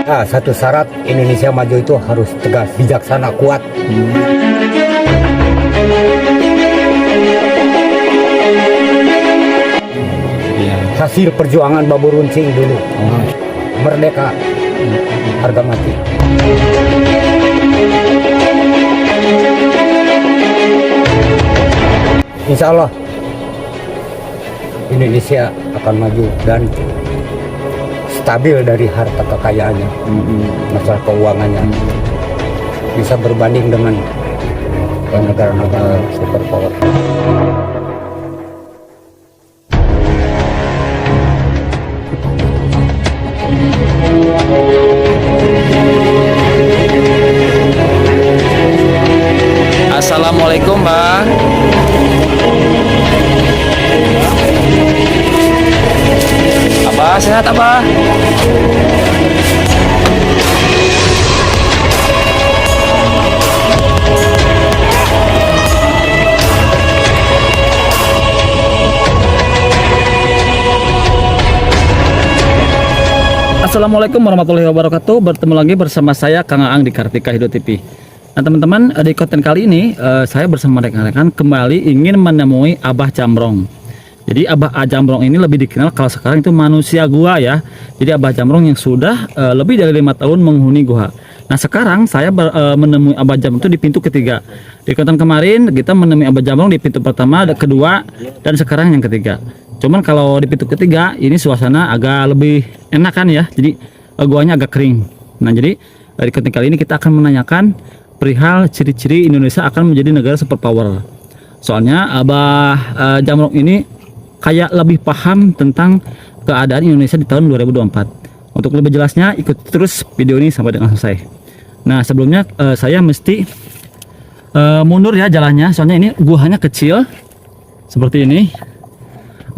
Nah, satu syarat Indonesia maju itu harus tegas, bijaksana, kuat. Hasil perjuangan Babu Runcing dulu. Merdeka, harga mati. Insya Allah Indonesia akan maju dan stabil dari harta kekayaannya, masalah keuangannya bisa berbanding dengan negara-negara superpower. Assalamualaikum, Mbak. Abah sehat, Abah? Assalamualaikum warahmatullahi wabarakatuh. Bertemu lagi bersama saya Kang Aang di Kartika Hidup TV. Nah teman-teman, di konten kali ini saya bersama rekan-rekan kembali ingin menemui Abah Jamrong. Jadi Abah Jamrong ini lebih dikenal kalau sekarang itu manusia gua ya. Jadi Abah Jamrong yang sudah lebih dari 5 tahun menghuni gua. Nah sekarang saya menemui Abah Jamrong itu di pintu ketiga. Di konten kemarin kita menemui Abah Jamrong di pintu pertama, kedua, dan sekarang yang ketiga. Cuman kalau di pintu ketiga ini suasana agak lebih enak kan ya. Jadi guanya agak kering. Nah jadi di konten kali ini kita akan menanyakan perihal ciri-ciri Indonesia akan menjadi negara superpower. Soalnya Abah Jamrong ini kayak lebih paham tentang keadaan Indonesia di tahun 2024. Untuk lebih jelasnya ikuti terus video ini sampai dengan selesai. Nah sebelumnya saya mesti mundur ya jalannya, soalnya ini guanya kecil seperti ini.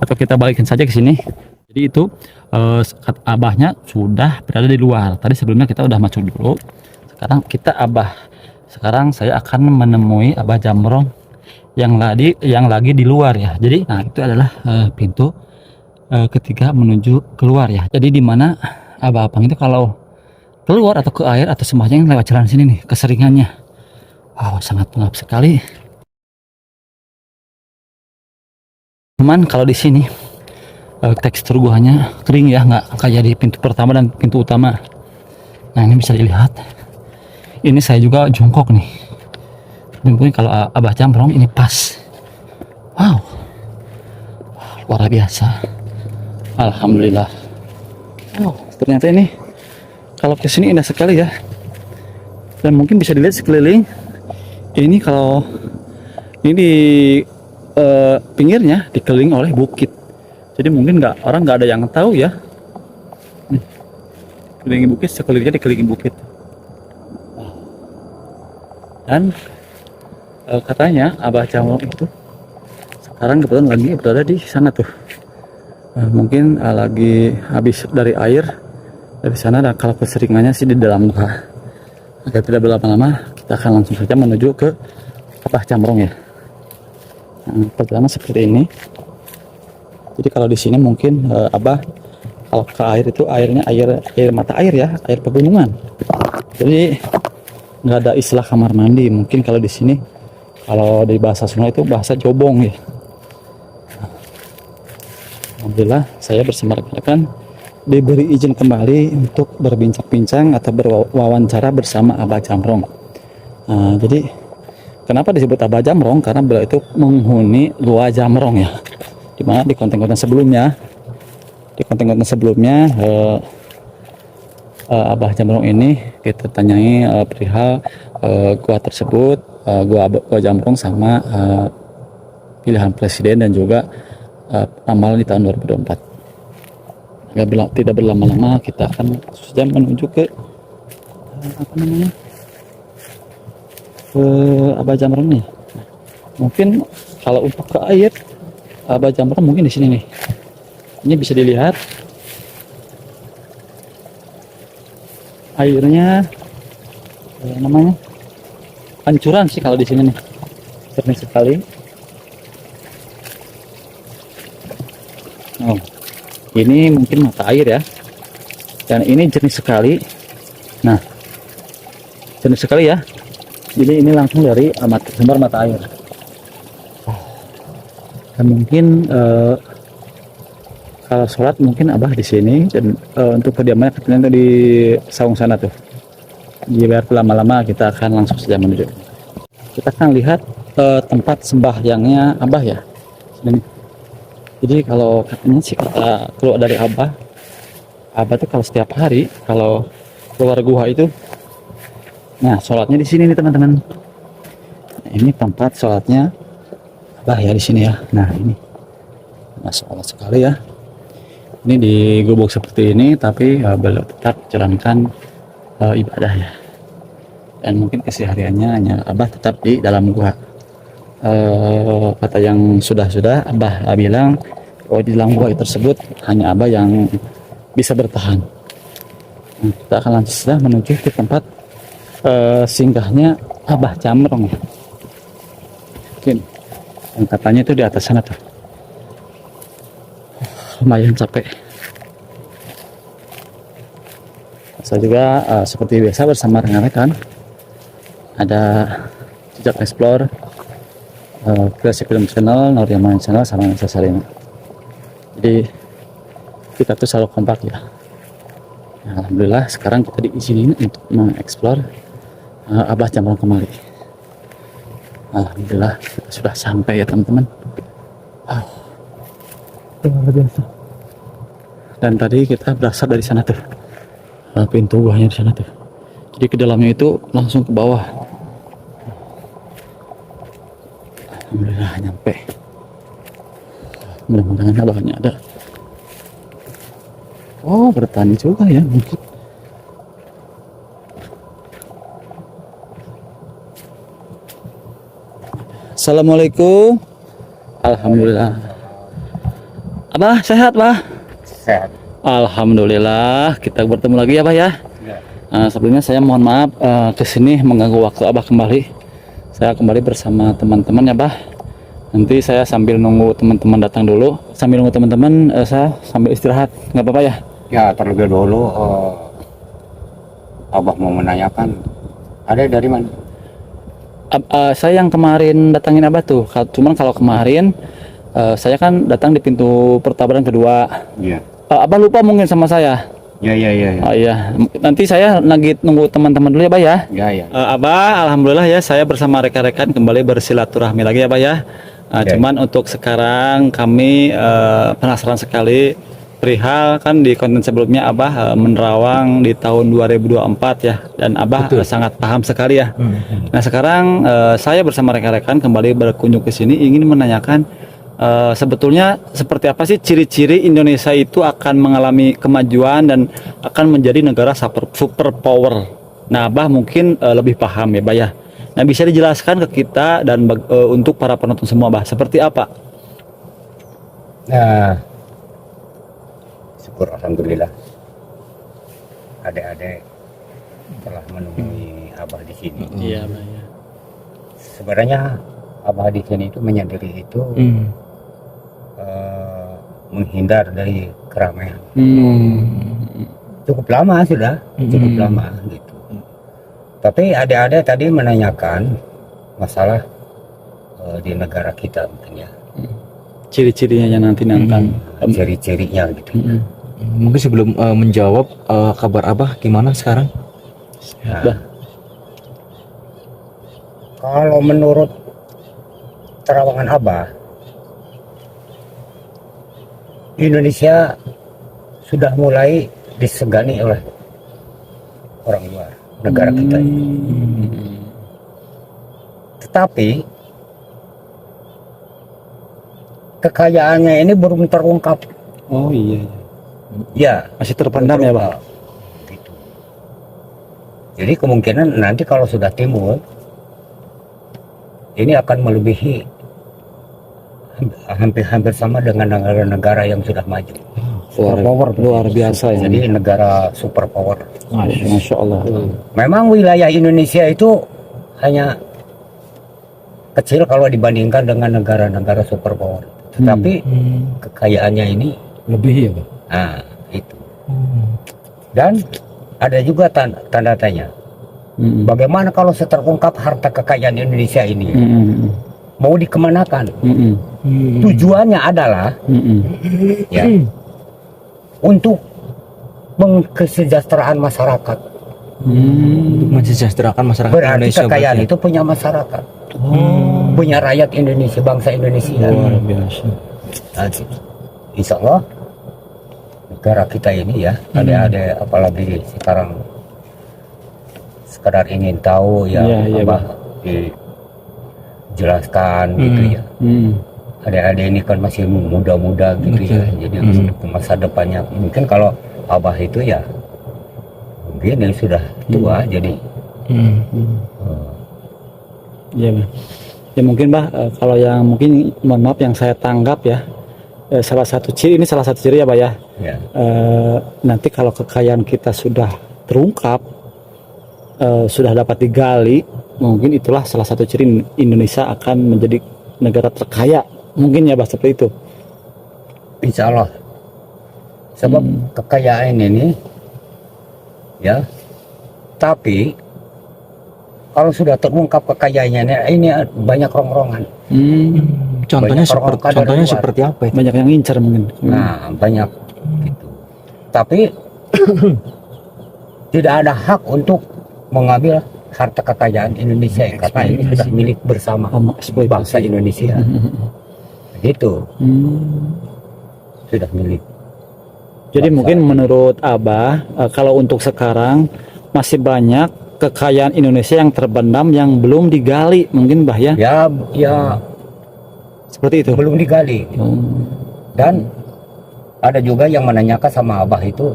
Atau kita balikin saja ke sini. Jadi itu abahnya sudah berada di luar. Tadi sebelumnya kita udah masuk dulu. Sekarang saya akan menemui Abah Jamrong yang lagi di luar ya. Jadi nah itu adalah pintu ketiga menuju keluar ya. Jadi di mana abang itu kalau keluar atau ke air atau sembahyang lewat jalan sini nih keseringannya. Wow, sangat pengap sekali. Cuman kalau di sini tekstur guanya kering ya, nggak kayak di pintu pertama dan pintu utama. Nah ini bisa dilihat. Ini saya juga jongkok nih. Mungkin kalau Abah Jamrong ini pas. Wow, luar biasa. Alhamdulillah. Wow, ternyata ini kalau ke sini indah sekali ya. Dan mungkin bisa dilihat sekeliling. Ini kalau ini di pinggirnya dikelilingi oleh bukit. Jadi mungkin orang nggak ada yang tahu ya. Kelilingi bukit, sekelilingnya dikelilingi bukit. Dan katanya Abah Jamrong itu sekarang kebetulan lagi berada di sana tuh. Mungkin lagi habis dari air dari sana, dan kalau keseringannya sih di dalam gua. Agar tidak berlama-lama, kita akan langsung saja menuju ke Abah Jamrong ya. Pertama seperti ini. Jadi kalau di sini mungkin Abah kalau ke air itu airnya air mata air ya, air pegunungan. Jadi nggak ada istilah kamar mandi. Mungkin kalau di sini kalau di bahasa Sunda itu bahasa jobong ya. Alhamdulillah saya bersama rekan-rekan diberi izin kembali untuk berbincang-bincang atau berwawancara bersama Abah Jamrong. Jadi kenapa disebut Abah Jamrong? Karena beliau itu menghuni Gua Jamrong ya. Dimana di konten-konten sebelumnya, Abah Jamrong ini kita tanyai perihal gua tersebut, gua Jamrong sama pilihan presiden dan juga ramalan di tahun 2024. Tidak berlama-lama kita akan sudah menuju ke ke Abah Jamrong nih. Mungkin kalau untuk ke air Abah Jamrong mungkin di sini nih. Ini bisa dilihat airnya namanya pancuran sih kalau di sini nih. Jernih sekali. Oh, ini mungkin mata air ya. Dan ini jernih sekali. Nah, jernih sekali ya. Jadi ini langsung dari sumber mata air. Dan mungkin kalau sholat mungkin Abah di sini, dan untuk kediamannya katanya di saung sana tuh. Jadi biar lama-lama kita akan langsung saja menuju. Kita akan lihat tempat sembahyangnya Abah ya. Sini. Jadi kalau katanya sih kata keluar dari Abah tuh kalau setiap hari kalau keluar gua itu, nah sholatnya di sini nih teman-teman. Nah, ini tempat sholatnya Abah ya di sini ya. Nah ini, masya Allah sekali ya. Ini di gubuk seperti ini, tapi beliau tetap jalankan ibadah ya. Dan mungkin kesehariannya hanya Abah tetap di dalam gua. Kata yang sudah Abah bilang, oh di dalam gua tersebut hanya Abah yang bisa bertahan. Nah, kita akan langsung saja menuju ke tempat singgahnya Abah Camrong. Mungkin yang katanya itu di atas sana tuh. Lumayan capek. Saya juga seperti biasa bersama rekan-rekan. Ada Jejak Explore, Kreasi Film Channel, Nuryaman Channel, sama Nisa Sarina. Jadi kita tuh selalu kompak ya. Nah, alhamdulillah sekarang kita diizinin untuk mengeksplor Abah Camrong kembali. Alhamdulillah kita sudah sampai ya teman-teman. Luar biasa. Dan tadi kita berasal dari sana tuh, pintu guanya di sana tuh. Jadi ke dalamnya itu langsung ke bawah. Alhamdulillah nyampe. Mudah-mudahan abahnya ada. Oh, bertani juga ya mungkin. Assalamualaikum. Alhamdulillah. Abah sehat, Bah? Sehat. Alhamdulillah, kita bertemu lagi ya, Bah ya. Sebelumnya saya mohon maaf kesini mengganggu waktu Abah kembali. Saya kembali bersama teman-teman ya, Bah. Nanti saya sambil nunggu teman-teman datang dulu. Sambil nunggu teman-teman, saya sambil istirahat, nggak apa-apa ya? Ya, terlebih dulu Abah mau menanyakan, ada dari mana? Saya yang kemarin datangin Abah tuh. Cuman kalau kemarin saya kan datang di pintu pertabaran kedua. Iya. Abah lupa mungkin sama saya. Ya. Oh iya, nanti saya lagi nunggu teman-teman dulu ya, Bah ya. Ya. Abah, alhamdulillah ya, saya bersama rekan-rekan kembali bersilaturahmi lagi ya, Bah ya. Cuman untuk sekarang kami penasaran sekali perihal kan di konten sebelumnya Abah menerawang di tahun 2024 ya, dan Abah sangat paham sekali ya. Nah sekarang saya bersama rekan-rekan kembali berkunjung ke sini ingin menanyakan sebetulnya seperti apa sih ciri-ciri Indonesia itu akan mengalami kemajuan dan akan menjadi negara super power. Nah Abah mungkin lebih paham ya, Bah ya. Nah bisa dijelaskan ke kita dan untuk para penonton semua, Bah, seperti apa? Nah, syukur alhamdulillah adik-adik telah menemui Abah di sini. Iya, Bah ya. Sebenarnya Abah di sini itu menyendiri itu menghindar dari keramaian. Cukup lama sudah, cukup lama gitu. Tapi adik-adik tadi menanyakan masalah di negara kita mungkin ya. Ciri-cirinya yang nanti nonton. Ciri-cirinya gitu. Mungkin sebelum menjawab kabar Abah gimana sekarang? Nah, kalau menurut terawangan Abah, Indonesia sudah mulai disegani oleh orang luar negara kita ini. Tetapi kekayaannya ini belum terungkap. Oh iya. Ya, Masih terpendam ya, Bah. gitu. Jadi kemungkinan nanti kalau sudah timbul, ini akan melebihi hampir sama dengan negara-negara yang sudah maju. Luar biasa ya. Jadi negara super power. Masya Allah. Memang wilayah Indonesia itu hanya kecil kalau dibandingkan dengan negara-negara super power. Tetapi kekayaannya ini Lebih ya, Bang. Nah, itu. Dan ada juga tanda tanya. Bagaimana kalau terungkap harta kekayaan Indonesia ini? Mau dikemanakan? Tujuannya adalah ya untuk mengkesejahteraan masyarakat. Untuk mensejahterakan masyarakat Berarti Indonesia. kekayaan berarti. itu punya masyarakat, punya rakyat Indonesia, bangsa Indonesia. Luar biasa. Nah, gitu. Insya Allah negara kita ini ya, adik-adik apalagi sekarang sekedar ingin tahu ya, Iya, apa dijelaskan gitu ya. Adik-adik ini kan masih muda-muda gitu ya, jadi untuk masa depannya mungkin kalau Abah itu ya mungkin yang sudah tua jadi Iya, Bang. Ya mungkin, Bah, kalau yang mungkin mohon maaf yang saya tanggap ya, salah satu ciri ya, Bah ya. ya. Nanti kalau kekayaan kita sudah terungkap, sudah dapat digali, mungkin itulah salah satu ciri Indonesia akan menjadi negara terkaya. Mungkin ya, Bah, seperti itu. Insya Allah. Sebab kekayaan ini ya, tapi kalau sudah terungkap kekayaannya ini banyak rongrongan. Contohnya Banyak orang seperti kadar contohnya luar. seperti apa itu? Banyak yang ngincar mungkin. Nah, banyak gitu. Tapi tidak ada hak untuk mengambil harta kekayaan Indonesia karena ini sudah milik bersama bangsa Indonesia. Gitu. Sudah milik. Jadi bangsa. mungkin menurut Abah, kalau untuk sekarang masih banyak kekayaan Indonesia yang terpendam yang belum digali, mungkin, Bah ya. Ya Seperti itu. belum digali. Dan ada juga yang menanyakan sama Abah itu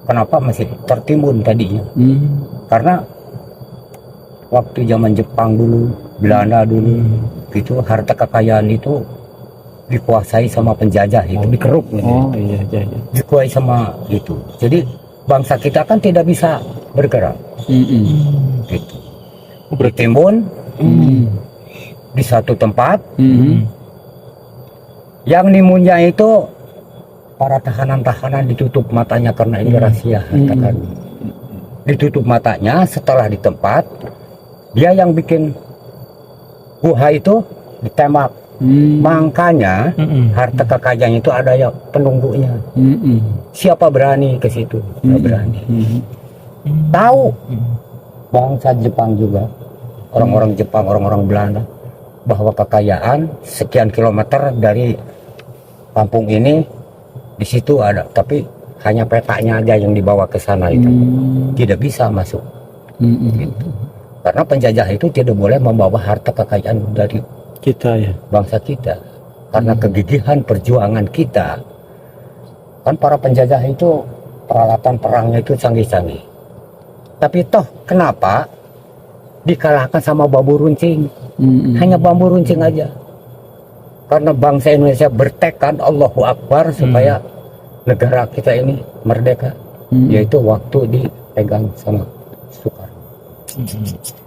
kenapa masih tertimbun tadinya. Karena waktu zaman Jepang dulu, Belanda dulu, gitu harta kekayaan itu dikuasai sama penjajah itu. Dikeruk. Oh iya. Dikuasai sama itu. Jadi bangsa kita kan tidak bisa bergerak. Gitu. Bertimbun di satu tempat. Yang nimunnya itu para tahanan-tahanan ditutup matanya karena ini rahasia harta karun. Ditutup matanya, setelah di tempat dia yang bikin guha itu ditembak. Makanya harta kekayaan itu ada yang penunggunya. Siapa berani ke situ? Nggak berani. Tahu bangsa Jepang juga, orang-orang Jepang, orang-orang Belanda, bahwa kekayaan sekian kilometer dari kampung ini di situ ada, tapi hanya petanya aja yang dibawa ke sana itu, tidak bisa masuk. Gitu. Karena penjajah itu tidak boleh membawa harta kekayaan dari Kita ya. bangsa kita, karena kegigihan perjuangan kita. Kan para penjajah itu peralatan perangnya itu canggih-canggih, tapi toh kenapa dikalahkan sama bambu runcing? Hanya bambu runcing aja. Karena bangsa Indonesia bertekad Allahu Akbar supaya negara kita ini merdeka, yaitu waktu dipegang sama Soekarno.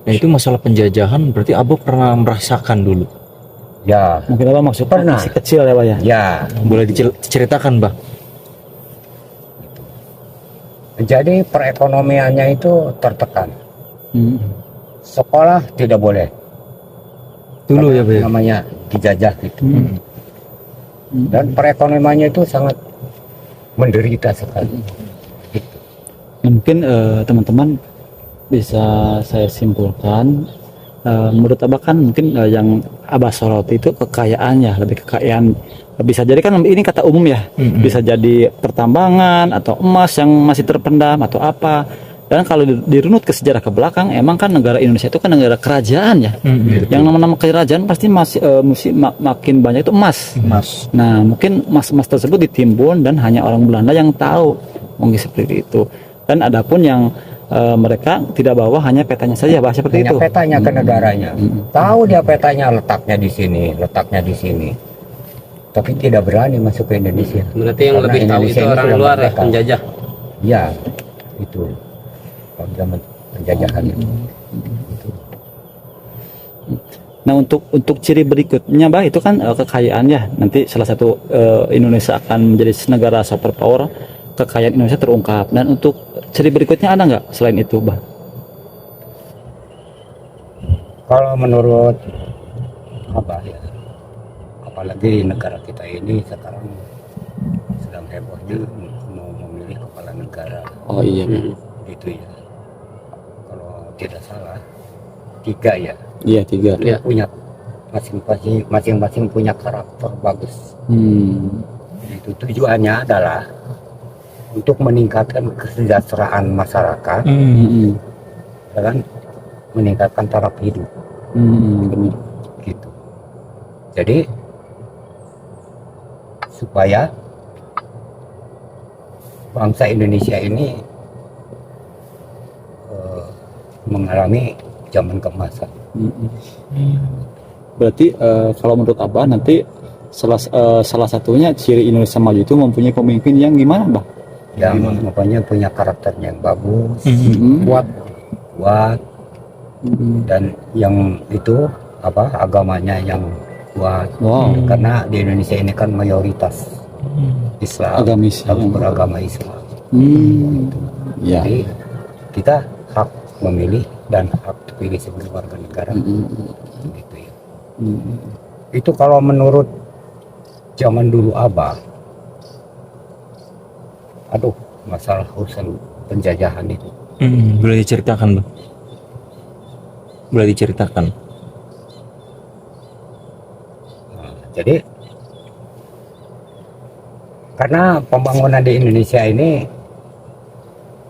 Nah itu masalah penjajahan berarti Abah pernah merasakan dulu. Ya, Mungkin apa maksudnya Pernah. masih kecil ya, Pak ya. ya. Boleh diceritakan, Bah? Jadi perekonomiannya itu tertekan. Sekolah tidak boleh. Dulu Karena ya, Bah? namanya dijajah gitu. Dan perekonomiannya itu sangat menderita sekali. Gitu. Mungkin teman-teman bisa saya simpulkan, menurut Abah kan mungkin yang Abah soroti itu kekayaan ya, lebih kekayaan. Bisa jadi kan ini kata umum ya, bisa jadi pertambangan atau emas yang masih terpendam atau apa. Dan kalau dirunut ke sejarah ke belakang, emang kan negara Indonesia itu kan negara kerajaan ya. Yang nama-nama kerajaan pasti masih makin banyak itu emas. Nah mungkin emas-emas tersebut ditimbun dan hanya orang Belanda yang tahu, mungkin seperti itu. Dan adapun yang mereka tidak bawa hanya petanya saja, bahasa seperti Hanya itu. petanya ke negaranya. Tahu dia petanya letaknya di sini, letaknya di sini. Tapi tidak berani masuk ke Indonesia. Berarti yang Karena lebih tahu Indonesia itu ini orang sudah luar ya, merdeka. penjajah. Ya, itu. Kalau zaman penjajahan itu. Nah, untuk ciri berikutnya, Bah, itu kan kekayaan ya. Nanti salah satu Indonesia akan menjadi negara superpower, kekayaan Indonesia terungkap. Dan untuk ciri berikutnya ada nggak selain itu, Bah? Kalau menurut Abah ya, apalagi negara kita ini sekarang sedang hebohnya mau memilih kepala negara, Oh iya, gitu ya. Kalau tidak salah 3 ya. iya 3. Dia punya masing-masing punya karakter bagus. Itu tujuannya adalah untuk meningkatkan kesejahteraan masyarakat, ya kan? Meningkatkan taraf hidup, gitu. Jadi supaya bangsa Indonesia ini mengalami zaman keemasan. Berarti kalau menurut Abah nanti salah satunya ciri Indonesia maju itu mempunyai pemimpin yang gimana, Bah? Yang makanya punya karakternya yang bagus, kuat, dan yang itu agamanya yang kuat. Wow. Karena di Indonesia ini kan mayoritas Islam, Agamis. harus beragama Islam. Ya. Jadi kita hak memilih dan hak terpilih sebagai warga negara. Gitu ya. Itu kalau menurut zaman dulu Abah, aduh, masalah urusan penjajahan itu. Boleh diceritakan, Bang? Boleh diceritakan. Nah, jadi karena pembangunan di Indonesia ini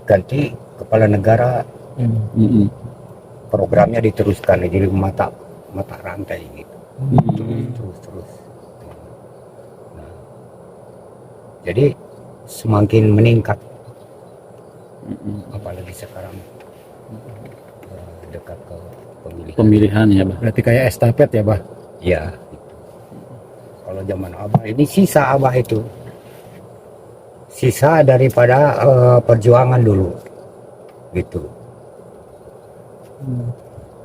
ganti kepala negara, programnya diteruskan jadi mata rantai gitu, terus. Nah, jadi semakin meningkat, apalagi sekarang dekat ke Pemilihan ya, Bah. Berarti kayak estafet ya, Bah? Ya, kalau zaman Abah ini sisa Abah itu sisa daripada perjuangan dulu, gitu.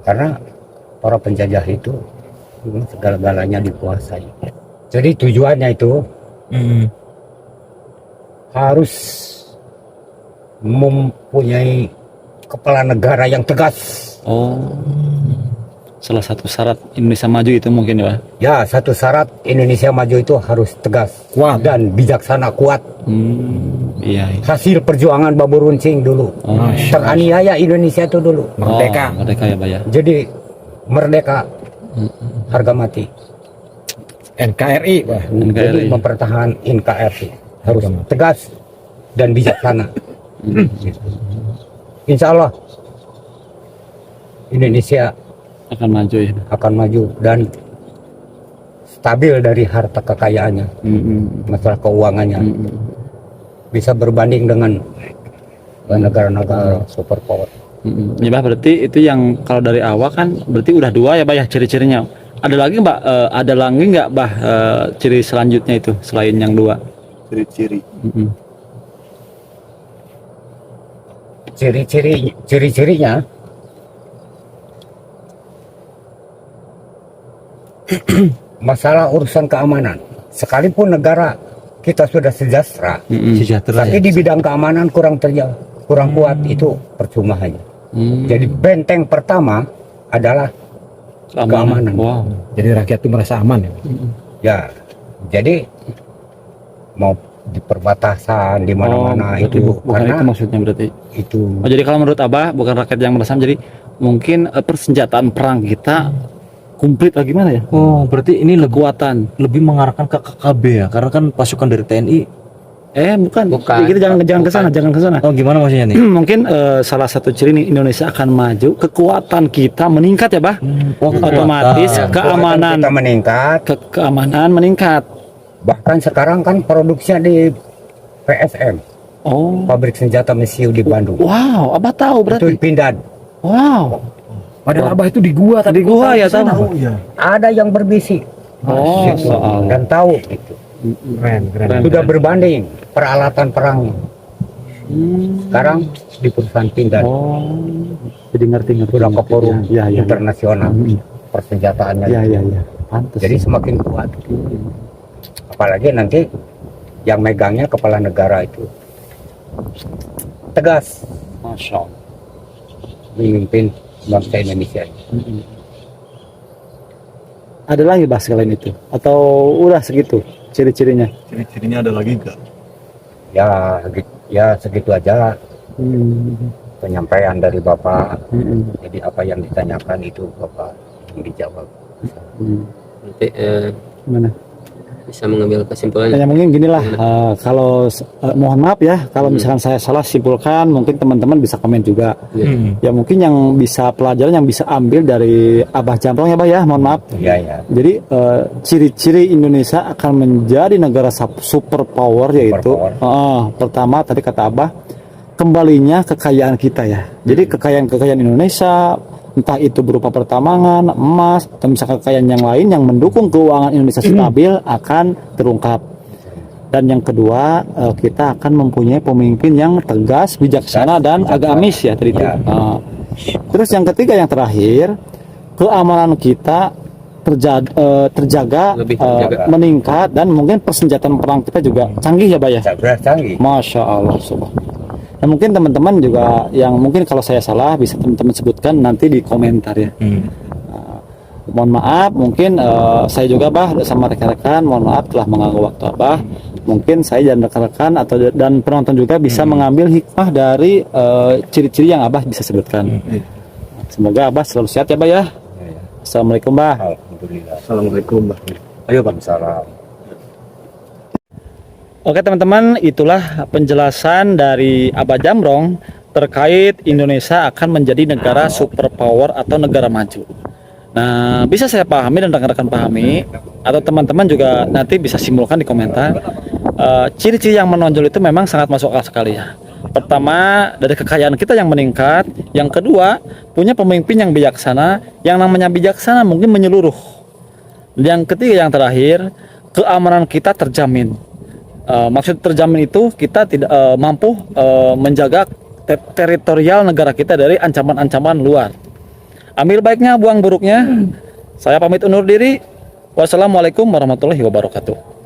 Karena para penjajah itu segala-galanya dikuasai. Jadi tujuannya itu harus mempunyai kepala negara yang tegas. Oh. Salah satu syarat Indonesia maju itu mungkin ya, Pak? Ya, satu syarat Indonesia maju itu harus tegas, kuat dan bijaksana, kuat. Iya. Hasil perjuangan Babu Runcing dulu. Teraniaya Indonesia itu dulu. Merdeka. Merdeka ya, Pak ya. Jadi merdeka harga mati. NKRI, Bah. Jadi mempertahankan NKRI harus tegas dan bijaksana. Insya Allah Indonesia Akan maju ya. akan maju dan stabil dari harta kekayaannya, masalah keuangannya bisa berbanding dengan negara-negara superpower. Ya, Bah, berarti itu yang kalau dari awal kan berarti udah 2 ya, Bah ya, ciri-cirinya. Ada lagi, Mbak? Ada lagi nggak, Bah, ciri selanjutnya itu selain yang 2? Ciri-ciri. Ciri-cirinya masalah urusan keamanan. Sekalipun negara kita sudah sejahtera, Sejahtera tapi ya. di bidang keamanan kurang kuat, itu percuma hanya. Jadi benteng pertama adalah keamanan. Wow. Jadi rakyat itu merasa aman ya? Ya, jadi mau di perbatasan di mana-mana berarti itu bukan karena itu maksudnya berarti. itu Jadi kalau menurut Abah bukan rakyat yang merasa, jadi mungkin persenjataan perang kita komplit atau gimana ya? Oh, berarti ini Kekuatan. lebih mengarahkan ke KKB ya, karena kan pasukan dari TNI. Bukan. Kita jangan ke sana, jangan ke sana. Oh, gimana maksudnya nih? Mungkin salah satu ciri nih Indonesia akan maju, kekuatan kita meningkat ya, Bah. Otomatis keamanan kita meningkat. keamanan meningkat. Bahkan sekarang kan produksinya di PSM, Oh. pabrik senjata Mesiu di Bandung. Wow, Abah tahu Itu berarti. pindah. Wow. Padahal Abah itu di gua tadi. Di gua ya sana. tahu. Oh, iya. Ada yang berbisik. Oh, Gitu. soal. Dan tahu itu. Keren. Sudah berbanding peralatan perang. Sekarang di perusahaan pindah. Oh. Jadi ngerti. Sudah ke forum Ya, ya. internasional. persenjataannya. Iya, iya, iya. Pantes. Jadi semakin kuat. Apalagi nanti yang megangnya kepala negara itu tegas Masya Allah. memimpin bangsa Indonesia. Ada lagi Bah selain itu? Atau udah segitu ciri-cirinya? Ciri-cirinya ada lagi nggak? Ya segitu aja Hmm. penyampaian dari Bapak. Hmm. Jadi apa yang ditanyakan itu Bapak yang dijawab. Hmm. Nanti Gimana? bisa mengambil kesimpulan. Ya mungkin gini lah, kalau mohon maaf ya, kalau misalkan saya salah simpulkan, mungkin teman-teman bisa komen juga. Ya mungkin yang bisa pelajaran yang bisa ambil dari Abah Jamrong ya Bah ya, mohon maaf. Iya ya. Jadi ciri-ciri Indonesia akan menjadi negara super power yaitu pertama tadi kata Abah, kembalinya kekayaan kita ya. Jadi kekayaan Indonesia, entah itu berupa pertambangan, emas, atau misalkan kekayaan yang lain yang mendukung keuangan Indonesia stabil akan terungkap. Dan yang kedua, kita akan mempunyai pemimpin yang tegas, bijaksana, dan agamis ya tadi itu. Terus yang ketiga, yang terakhir, keamanan kita terjaga, meningkat, dan mungkin persenjataan perang kita juga canggih ya Pak ya. Canggih. Masya Allah, subhanallah. Nah, mungkin teman-teman juga yang mungkin kalau saya salah bisa teman-teman sebutkan nanti di komentar ya. Mohon maaf, mungkin saya juga Bah sama rekan-rekan, mohon maaf telah mengganggu waktu Abah. Mungkin saya dan rekan-rekan dan penonton juga bisa mengambil hikmah dari ciri-ciri yang Abah bisa sebutkan. Semoga Abah selalu sehat ya Bah ya. Assalamualaikum Bah. Alhamdulillah. Assalamualaikum, Mbak. Ayo Bang, salam. Oke teman-teman, itulah penjelasan dari Abah Jamrong terkait Indonesia akan menjadi negara superpower atau negara maju. Nah, bisa saya pahami dan rekan-rekan pahami, atau teman-teman juga nanti bisa simpulkan di komentar. Ciri-ciri yang menonjol itu memang sangat masuk akal sekali ya. Pertama, dari kekayaan kita yang meningkat. Yang kedua, punya pemimpin yang bijaksana. Yang namanya bijaksana mungkin menyeluruh. Yang ketiga, yang terakhir, keamanan kita terjamin. Maksud terjamin itu kita tidak mampu menjaga teritorial negara kita dari ancaman-ancaman luar. Ambil baiknya, buang buruknya. Saya pamit undur diri. Wassalamualaikum warahmatullahi wabarakatuh.